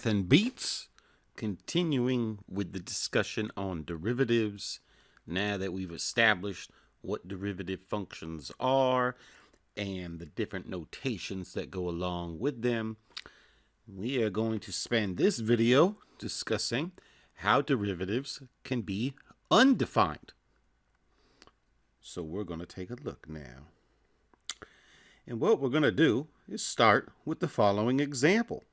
Math and Beats, continuing with the discussion on derivatives. Now that we've established what derivative functions are and the different notations that go along with them, we are going to spend this video discussing how derivatives can be undefined. So we're going to take a look now. And what we're going to do is start with the following example.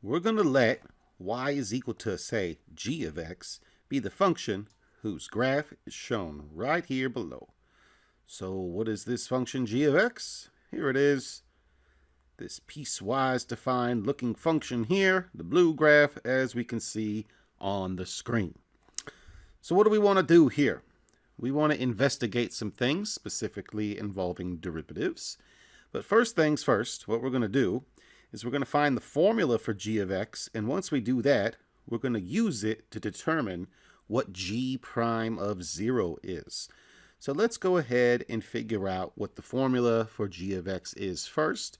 We're going to let y is equal to, say, g of x be the function whose graph is shown right here below. So what is this function g of x? Here it is. This piecewise defined looking function here, the blue graph, as we can see on the screen. So what do we want to do here? We want to investigate some things specifically involving derivatives. But first things first, what we're going to do is we're going to find the formula for g of x, and once we do that, we're going to use it to determine what g prime of 0 is. So let's go ahead and figure out what the formula for g of x is first.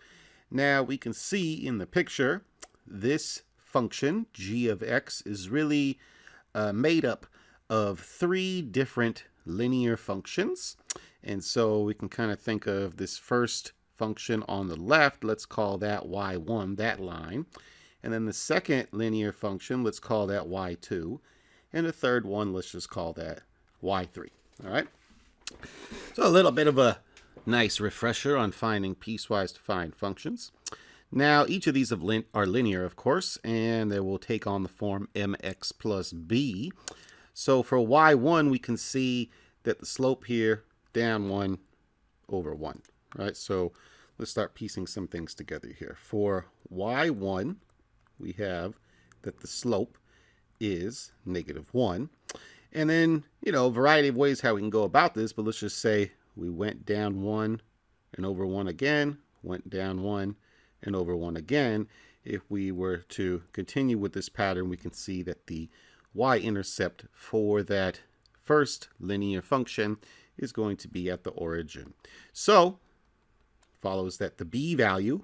Now we can see in the picture, this function, g of x, is really made up of 3 different linear functions. And so we can kind of think of this first function on the left, let's call that y1, that line. And then the second linear function, let's call that y2. And the third one, let's just call that y3. All right. So a little bit of a nice refresher on finding piecewise defined functions. Now, each of these are linear, of course, and they will take on the form mx plus b. So for y1, we can see that the slope here, down 1 over 1. Right, so let's start piecing some things together here. For y1, we have that the slope is -1. And then, a variety of ways how we can go about this, but let's just say we went down 1 and over 1 again, went down 1 and over 1 again. If we were to continue with this pattern, we can see that the y-intercept for that first linear function is going to be at the origin. So, follows that the b value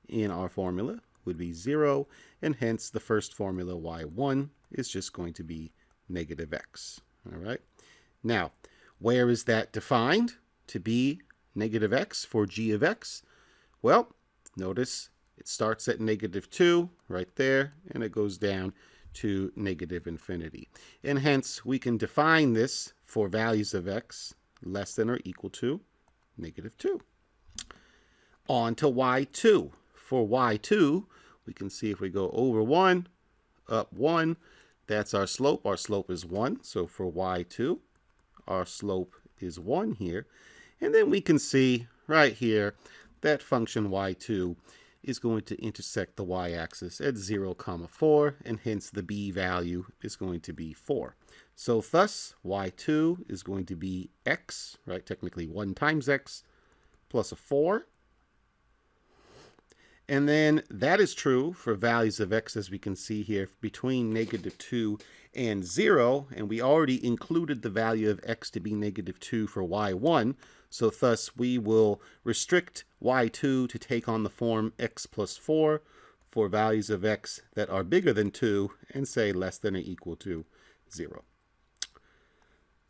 in our formula would be 0, and hence the first formula y1 is just going to be -x. All right. Now, where is that defined to be -x for g of x? Well, notice it starts at -2 right there, and it goes down to -infinity. And hence, we can define this for values of x less than or equal to -2. On to y2. For y2, we can see if we go over 1, up 1, that's our slope. Our slope is 1. So for y2, our slope is 1 here. And then we can see right here that function y2 is going to intersect the y-axis at 0, 4, and hence the b value is going to be 4. So thus, y2 is going to be x, right? Technically 1 times x plus a 4. And then that is true for values of x, as we can see here, between -2 and 0. And we already included the value of x to be -2 for y1. So thus, we will restrict y2 to take on the form x plus 4 for values of x that are bigger than 2 and say less than or equal to 0.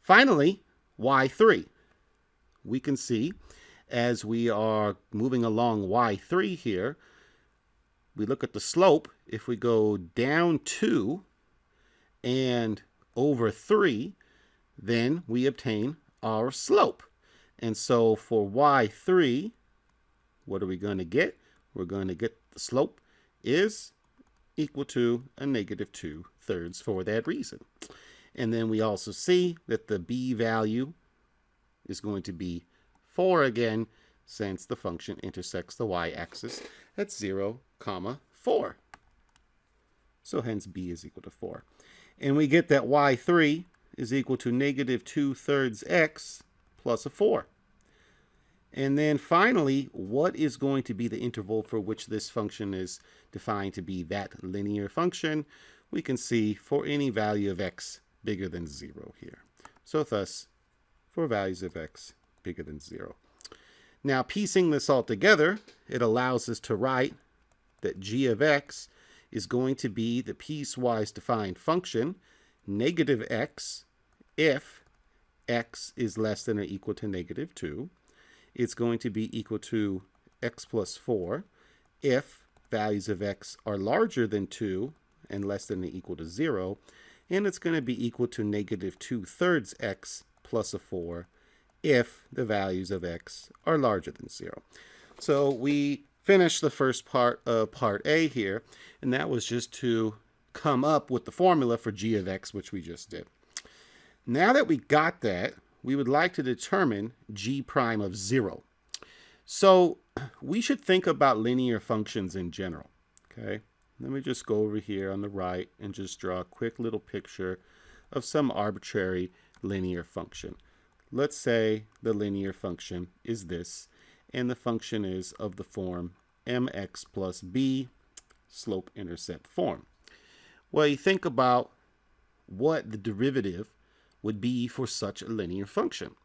Finally, y3. We can see as we are moving along y3 here, we look at the slope. If we go down 2 and over 3, then we obtain our slope. And so for y3, what are we going to get? We're going to get the slope is equal to a -2/3 for that reason. And then we also see that the b value is going to be 4 again, since the function intersects the y-axis at 0, 4. So hence b is equal to 4. And we get that y3 is equal to -2/3 x plus a 4. And then finally, what is going to be the interval for which this function is defined to be that linear function? We can see for any value of x bigger than 0 here. So thus, for values of x bigger than 0. Now, piecing this all together, it allows us to write that g of x is going to be the piecewise defined function negative x if x is less than or equal to negative 2. It's going to be equal to x plus 4 if values of x are larger than 2 and less than or equal to 0. And it's going to be equal to negative 2/3 x plus a 4 if the values of x are larger than 0. So we finished the first part of part A here, and that was just to come up with the formula for g of x, which we just did. Now that we got that, we would like to determine g prime of 0. So we should think about linear functions in general, okay? Let me just go over here on the right and just draw a quick little picture of some arbitrary linear function. Let's say the linear function is this, and the function is of the form mx plus b, slope-intercept form. Well, you think about what the derivative would be for such a linear function.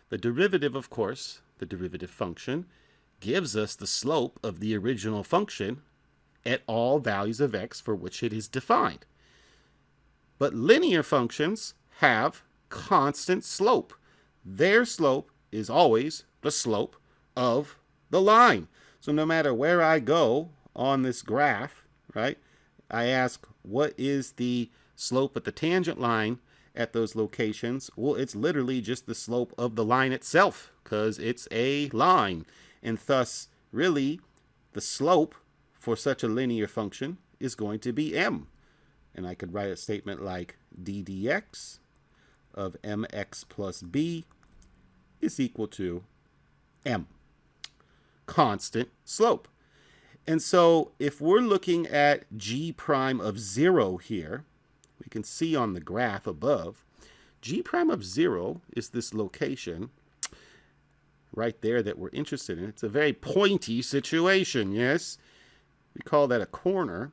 The derivative, of course, the derivative function, gives us the slope of the original function at all values of x for which it is defined. But linear functions have constant slope. Their slope is always the slope of the line. So no matter where I go on this graph, right, I ask what is the slope at the tangent line at those locations. Well, it's literally just the slope of the line itself because it's a line. And thus, really, the slope for such a linear function is going to be m. And I could write a statement like d dx of mx plus b is equal to m. Constant slope. And so if we're looking at g prime of 0 here, we can see on the graph above, g prime of 0 is this location right there that we're interested in. It's a very pointy situation, yes? We call that a corner.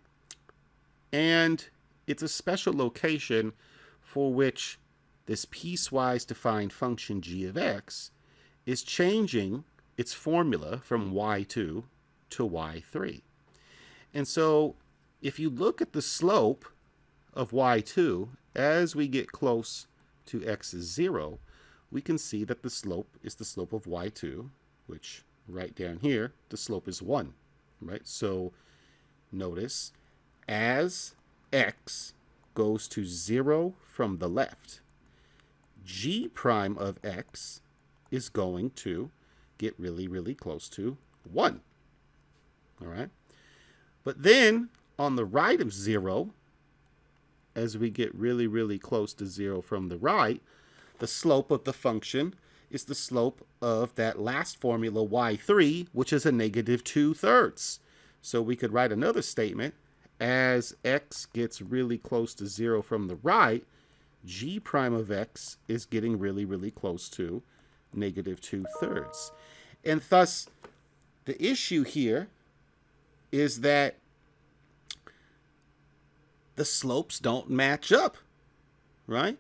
And it's a special location for which this piecewise defined function g of x is changing its formula from y2 to y3. And so if you look at the slope of y2 as we get close to x is 0, we can see that the slope is the slope of y2, which right down here, the slope is 1, right? So notice, as x goes to 0 from the left, g prime of x is going to get really, really close to 1, all right? But then on the right of 0, as we get really, really close to 0 from the right, the slope of the function is the slope of that last formula, y3, which is a negative 2/3. So we could write another statement. As x gets really close to 0 from the right, g prime of x is getting really, really close to negative 2/3. And thus, the issue here is that the slopes don't match up, right?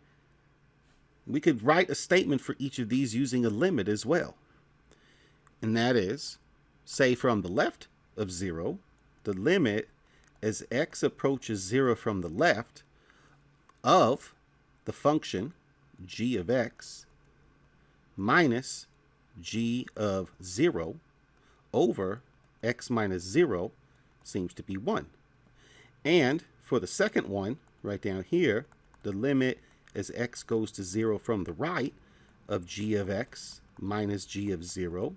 We could write a statement for each of these using a limit as well. And that is, say from the left of 0, the limit as x approaches 0 from the left of the function g of x minus g of 0 over x minus 0 seems to be 1. And for the second one, right down here, the limit as x goes to 0 from the right of g of x minus g of 0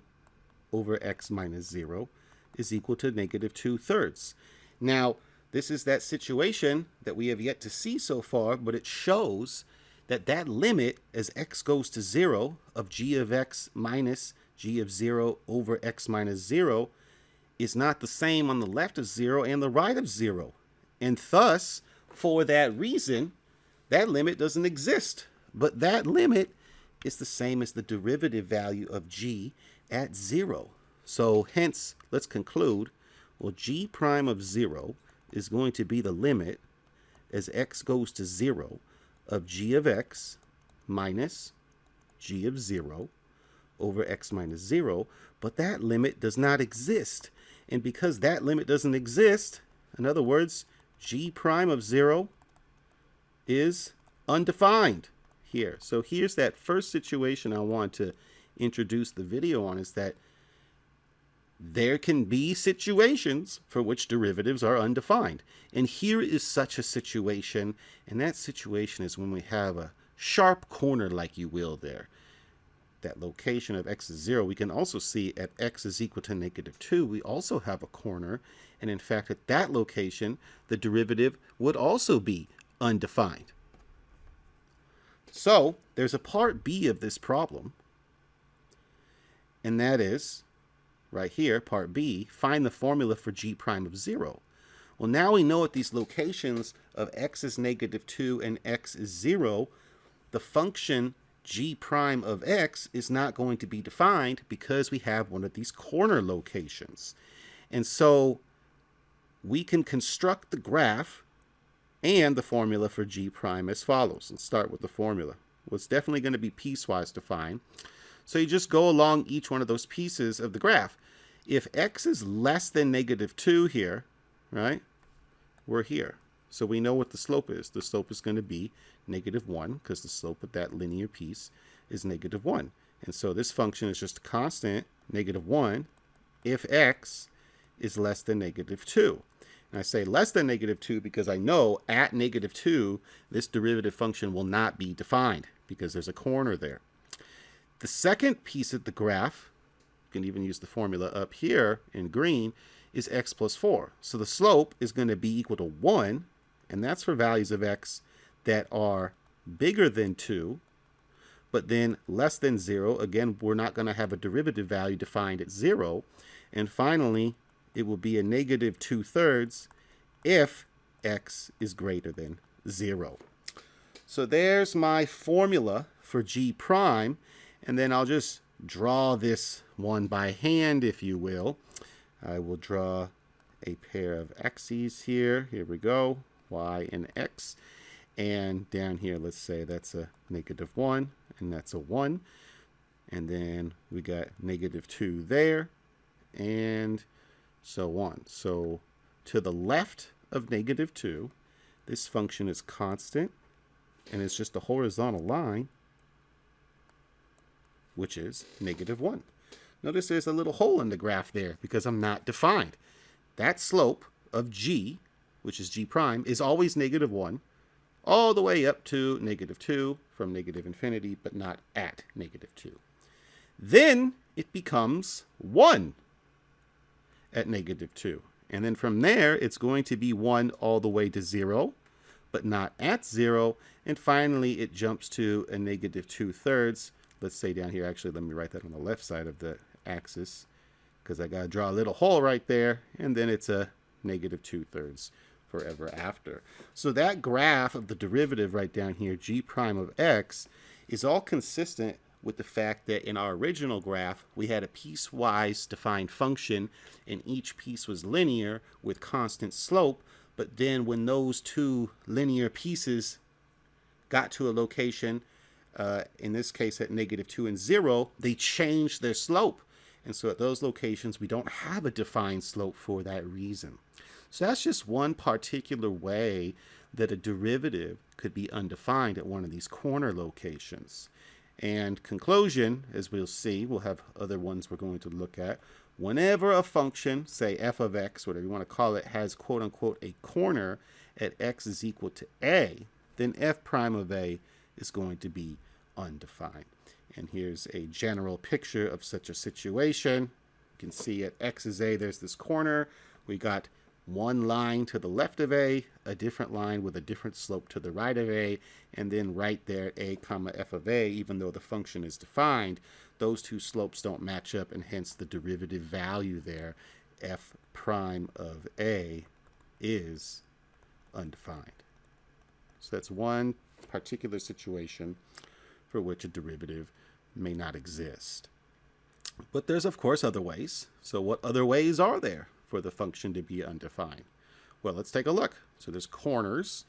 over x minus 0 is equal to negative 2/3. Now, this is that situation that we have yet to see so far, but it shows that that limit as x goes to 0 of g of x minus g of 0 over x minus 0 is not the same on the left of 0 and the right of 0. And thus, for that reason, that limit doesn't exist. But that limit is the same as the derivative value of g at 0. So hence, let's conclude, well, g prime of 0 is going to be the limit as x goes to 0 of g of x minus g of 0 over x minus 0, but that limit does not exist. And because that limit doesn't exist, in other words, g prime of 0 is undefined here. So here's that first situation I want to introduce the video on, is that there can be situations for which derivatives are undefined. And here is such a situation, and that situation is when we have a sharp corner, like you will there. That location of x is 0, we can also see at x is equal to -2, we also have a corner. And in fact, at that location, the derivative would also be undefined. So there's a part B of this problem, and that is right here, part B, find the formula for g prime of 0. Well, now we know at these locations of x is -2 and x is 0, the function g prime of x is not going to be defined because we have one of these corner locations. And so we can construct the graph and the formula for g prime as follows. Let's start with the formula. Well, it's definitely going to be piecewise defined. So you just go along each one of those pieces of the graph. If x is less than -2 here, right, we're here. So we know what the slope is. The slope is going to be -1 because the slope of that linear piece is -1. And so this function is just a constant, -1, if x is less than -2. And I say less than -2 because I know at -2, this derivative function will not be defined because there's a corner there. The second piece of the graph, you can even use the formula up here in green, is x plus 4. So the slope is going to be equal to 1, and that's for values of x that are bigger than 2, but then less than 0. Again, we're not going to have a derivative value defined at 0. And finally, it will be a -2/3 if x is greater than 0. So there's my formula for g prime, and then I'll just draw this one by hand, if you will. I will draw a pair of axes here. Here we go, y and x. And down here, let's say that's a -1, and that's a 1. And then we got -2 there, and so on. So to the left of -2, this function is constant, and it's just a horizontal line, which is -1. Notice there's a little hole in the graph there because I'm not defined. That slope of g, which is g prime, is always -1, all the way up to -2 from -infinity, but not at -2. Then it becomes 1 at -2. And then from there, it's going to be 1 all the way to 0, but not at 0. And finally, it jumps to a -2/3. Let's say down here, actually, let me write that on the left side of the axis, because I got to draw a little hole right there. And then it's a -2/3 forever after. So that graph of the derivative right down here, g prime of x, is all consistent with the fact that in our original graph, we had a piecewise defined function, and each piece was linear with constant slope. But then when those two linear pieces got to a location, in this case at -2 and 0, they changed their slope. And so at those locations, we don't have a defined slope for that reason. So that's just one particular way that a derivative could be undefined at one of these corner locations. And conclusion, as we'll see, we'll have other ones we're going to look at. Whenever a function, say f of x, whatever you want to call it, has quote-unquote a corner at x is equal to a, then f prime of a is going to be undefined. And here's a general picture of such a situation. You can see at x is a, there's this corner. We got one line to the left of a different line with a different slope to the right of a, and then right there at a comma f of a, even though the function is defined, those two slopes don't match up, and hence the derivative value there, f prime of a, is undefined. So that's one particular situation for which a derivative may not exist. But there's, of course, other ways. So what other ways are there for the function to be undefined? Well, let's take a look. So there's corners.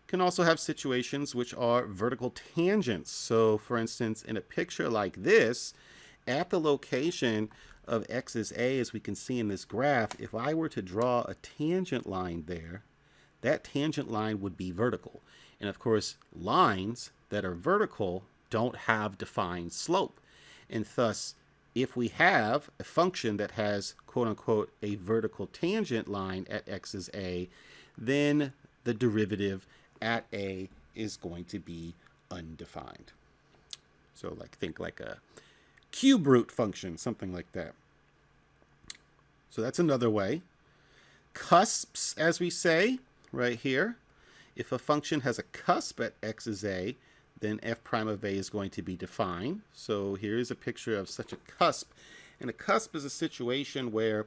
Can also have situations which are vertical tangents. So for instance, in a picture like this, at the location of x is a, as we can see in this graph, if I were to draw a tangent line there, that tangent line would be vertical. And of course, lines that are vertical don't have defined slope. And thus, if we have a function that has, quote unquote, a vertical tangent line at x is a, then the derivative at a is going to be undefined. So think like a cube root function, something like that. So that's another way. Cusps, as we say right here. If a function has a cusp at x is a, then f prime of a is going to be defined. So here is a picture of such a cusp. And a cusp is a situation where it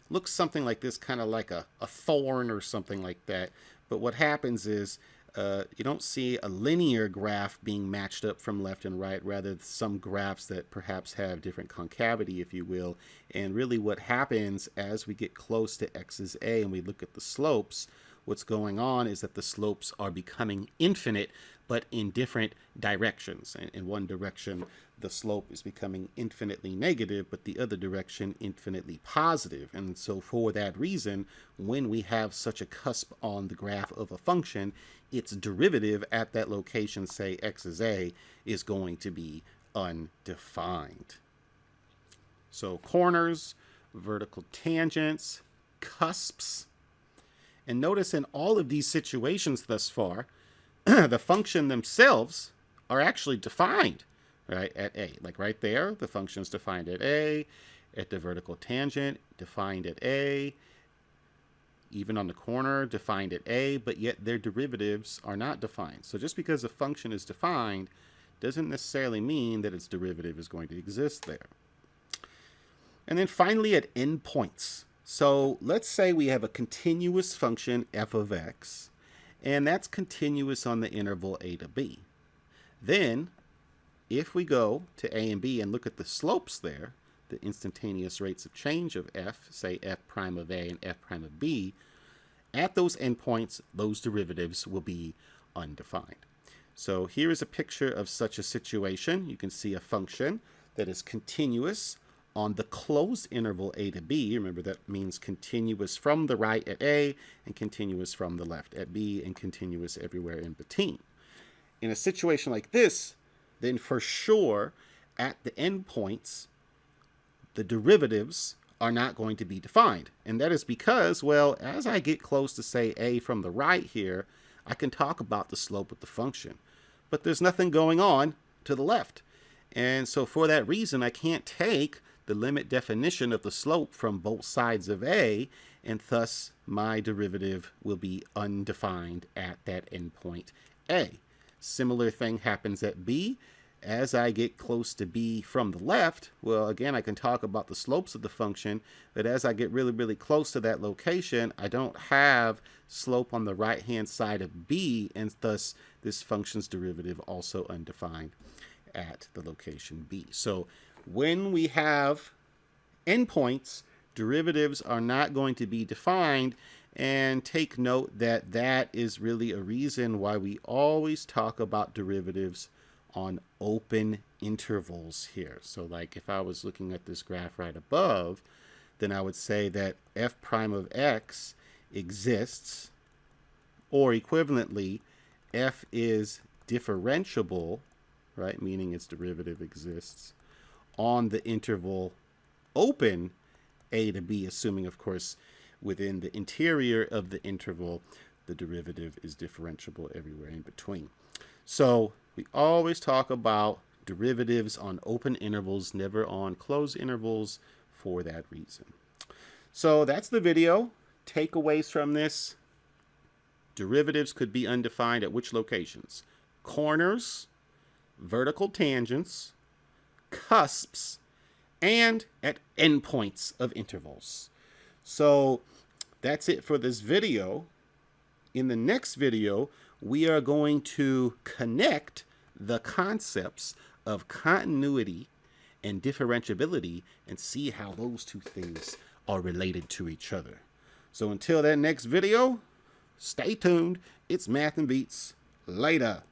looks something like this, kind of like a thorn or something like that. But what happens is you don't see a linear graph being matched up from left and right, rather some graphs that perhaps have different concavity, if you will. And really what happens as we get close to x is a and we look at the slopes, what's going on is that the slopes are becoming infinite, but in different directions. In one direction, the slope is becoming infinitely negative, but the other direction, infinitely positive. And so for that reason, when we have such a cusp on the graph of a function, its derivative at that location, say x is a, is going to be undefined. So corners, vertical tangents, cusps. And notice in all of these situations thus far, the function themselves are actually defined, right, at a. Like right there, the function is defined at a, at the vertical tangent, defined at a, even on the corner, defined at a, but yet their derivatives are not defined. So just because a function is defined doesn't necessarily mean that its derivative is going to exist there. And then finally at endpoints. So let's say we have a continuous function f of x, and that's continuous on the interval a to b. Then, if we go to a and b and look at the slopes there, the instantaneous rates of change of f, say f prime of a and f prime of b, at those endpoints, those derivatives will be undefined. So here is a picture of such a situation. You can see a function that is continuous on the closed interval a to b. Remember, that means continuous from the right at a and continuous from the left at b and continuous everywhere in between. In a situation like this, then for sure at the endpoints, the derivatives are not going to be defined. And that is because, well, as I get close to, say, a from the right here, I can talk about the slope of the function. But there's nothing going on to the left. And so for that reason, I can't take the limit definition of the slope from both sides of a, and thus my derivative will be undefined at that endpoint a. Similar thing happens at b. As I get close to b from the left, well, again, I can talk about the slopes of the function, but as I get really, really close to that location, I don't have slope on the right-hand side of b, and thus this function's derivative also undefined at the location b. So when we have endpoints, derivatives are not going to be defined, and take note that that is really a reason why we always talk about derivatives on open intervals here. So like if I was looking at this graph right above, then I would say that f prime of x exists, or equivalently, f is differentiable, right, meaning its derivative exists, on the interval open a to b, assuming, of course, within the interior of the interval, the derivative is differentiable everywhere in between. So we always talk about derivatives on open intervals, never on closed intervals, for that reason. So that's the video. Takeaways from this: derivatives could be undefined at which locations? Corners, vertical tangents, cusps, and at endpoints of intervals. So that's it for this video. In the next video, we are going to connect the concepts of continuity and differentiability and see how those two things are related to each other. So until that next video, stay tuned. It's Math and Beats. Later.